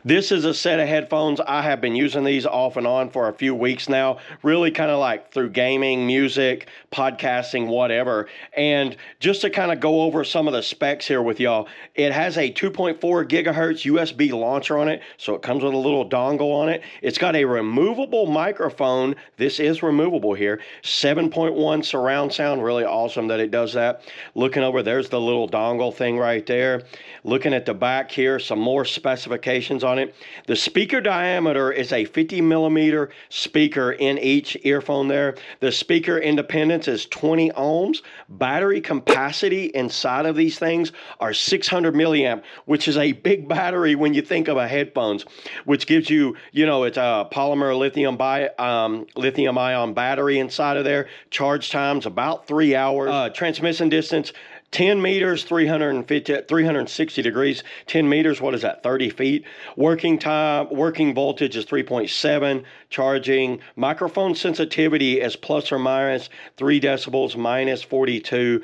This is a set of headphones. I have been using these off and on for a few weeks now, really kind of like through gaming, music, podcasting, whatever. And just to kind of go over some of the specs here with y'all, it has a 2.4 gigahertz USB launcher on it, so it comes with a little dongle on it. It's got a removable microphone. This is removable here. 7.1 surround sound, really awesome that it does that. Looking over, there's the little dongle thing right there. Looking at the back here, some more specifications on it. The speaker diameter is a 50 millimeter speaker in each earphone there. The speaker independence is 20 ohms. Battery capacity inside of these things are 600 milliamp, which is a big battery when you think of a headphones, which gives you, it's a polymer lithium ion battery inside of there. Charge time's about 3 hours. Transmission distance, 10 meters, 360 degrees. 10 meters, what is that, 30 feet? Working voltage is 3.7. Charging. Microphone sensitivity is plus or minus 3 decibels, minus 42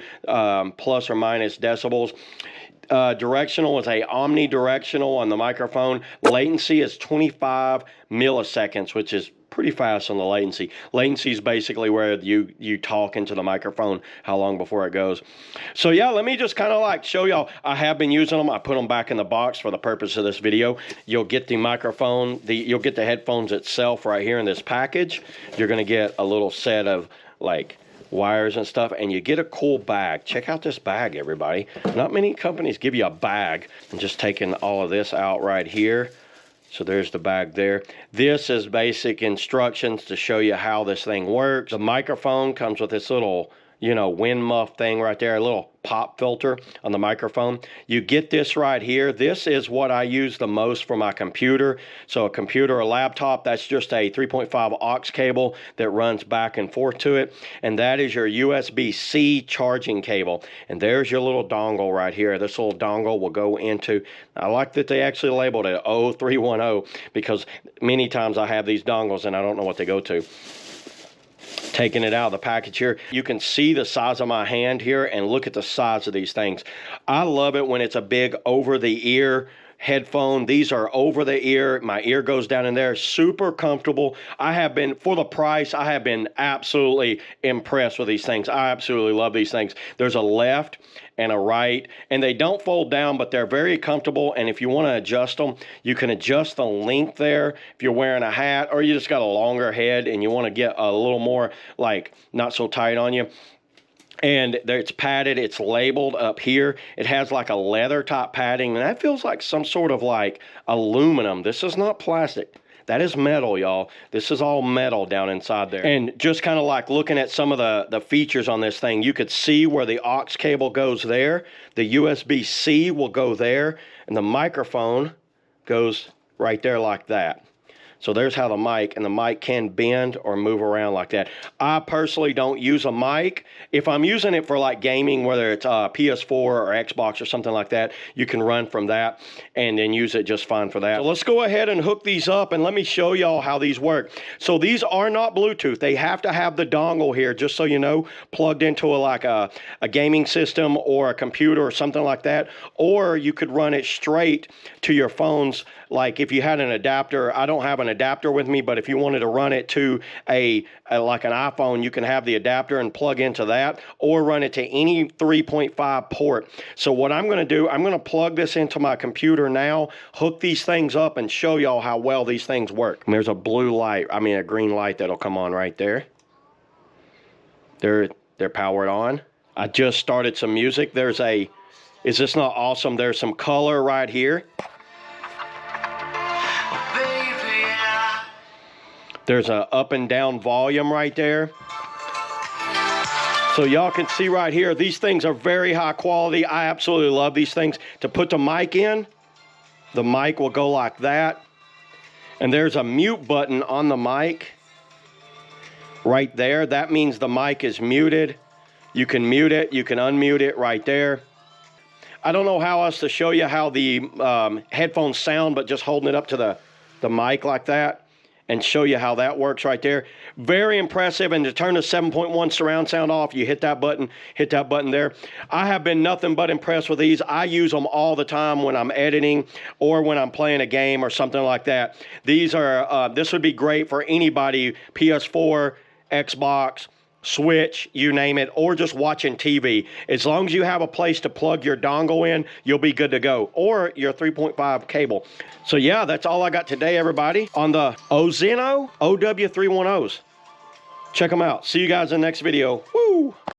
plus or minus decibels. Directional is a omnidirectional on the microphone. Latency is 25 milliseconds, which is pretty fast on the latency. Latency is basically where you talk into the microphone, how long before it goes. So yeah, let me just kind of like show y'all. I have been using them. I put them back in the box for the purpose of this video. You'll get the microphone, you'll get the headphones itself right here in this package. You're gonna get a little set of like wires and stuff, and you get a cool bag. Check out this bag, everybody. Not many companies give you a bag. I'm just taking all of this out right here. So there's the bag there. This is basic instructions to show you how this thing works. The microphone comes with this little, wind muff thing right there, a little pop filter on the microphone. You get this right here. This is what I use the most for my computer. So a computer or laptop, that's just a 3.5 aux cable that runs back and forth to it. And that is your USB-C charging cable. And there's your little dongle right here. This little dongle will go into, I like that they actually labeled it 0310 because many times I have these dongles and I don't know what they go to. Taking it out of the package here, you can see the size of my hand here and look at the size of these things. I love it when it's a big over-the-ear headphone. These are over the ear. My ear goes down in there. Super comfortable. I have been, for the price, I have been absolutely impressed with these things. I absolutely love these things. There's a left and a right, and they don't fold down, but they're very comfortable. And if you want to adjust them, you can adjust the length there if you're wearing a hat or you just got a longer head and you want to get a little more like not so tight on you. And it's padded, it's labeled up here. It has like a leather top padding, and that feels like some sort of like aluminum. This is not plastic. That is metal, y'all. This is all metal down inside there. And just kind of like looking at some of the features on this thing, you could see where the aux cable goes there. The USB-C will go there, and the microphone goes right there like that. So there's how the mic can bend or move around like that. I personally don't use a mic. If I'm using it for like gaming, whether it's PS4 or Xbox or something like that, you can run from that and then use it just fine for that. So let's go ahead and hook these up and let me show y'all how these work. So these are not Bluetooth. They have to have the dongle here, just so you know, plugged into a gaming system or a computer or something like that. Or you could run it straight to your phones. Like if you had an adapter, I don't have an adapter with me, but if you wanted to run it to like an iPhone, you can have the adapter and plug into that, or run it to any 3.5 port. So what I'm going to do, I'm going to plug this into my computer now, hook these things up, and show y'all how well these things work. And there's a blue light, a green light that'll come on right there. They're powered on. I just started some music. Is this not awesome? There's some color right here. There's an up and down volume right there. So y'all can see right here, these things are very high quality. I absolutely love these things. To put the mic in, the mic will go like that. And there's a mute button on the mic right there. That means the mic is muted. You can mute it, you can unmute it right there. I don't know how else to show you how the headphones sound, but just holding it up to the mic like that. and show you how that works right there. Very impressive. And to turn the 7.1 surround sound off, you hit that button there. I have been nothing but impressed with these. I use them all the time when I'm editing or when I'm playing a game or something like that. These are, this would be great for anybody, PS4, Xbox, Switch, you name it, or just watching TV. As long as you have a place to plug your dongle in, you'll be good to go, or your 3.5 cable. So yeah, that's all I got today, everybody, on the Ozeino OW310s. Check them out. See you guys in the next video. Woo!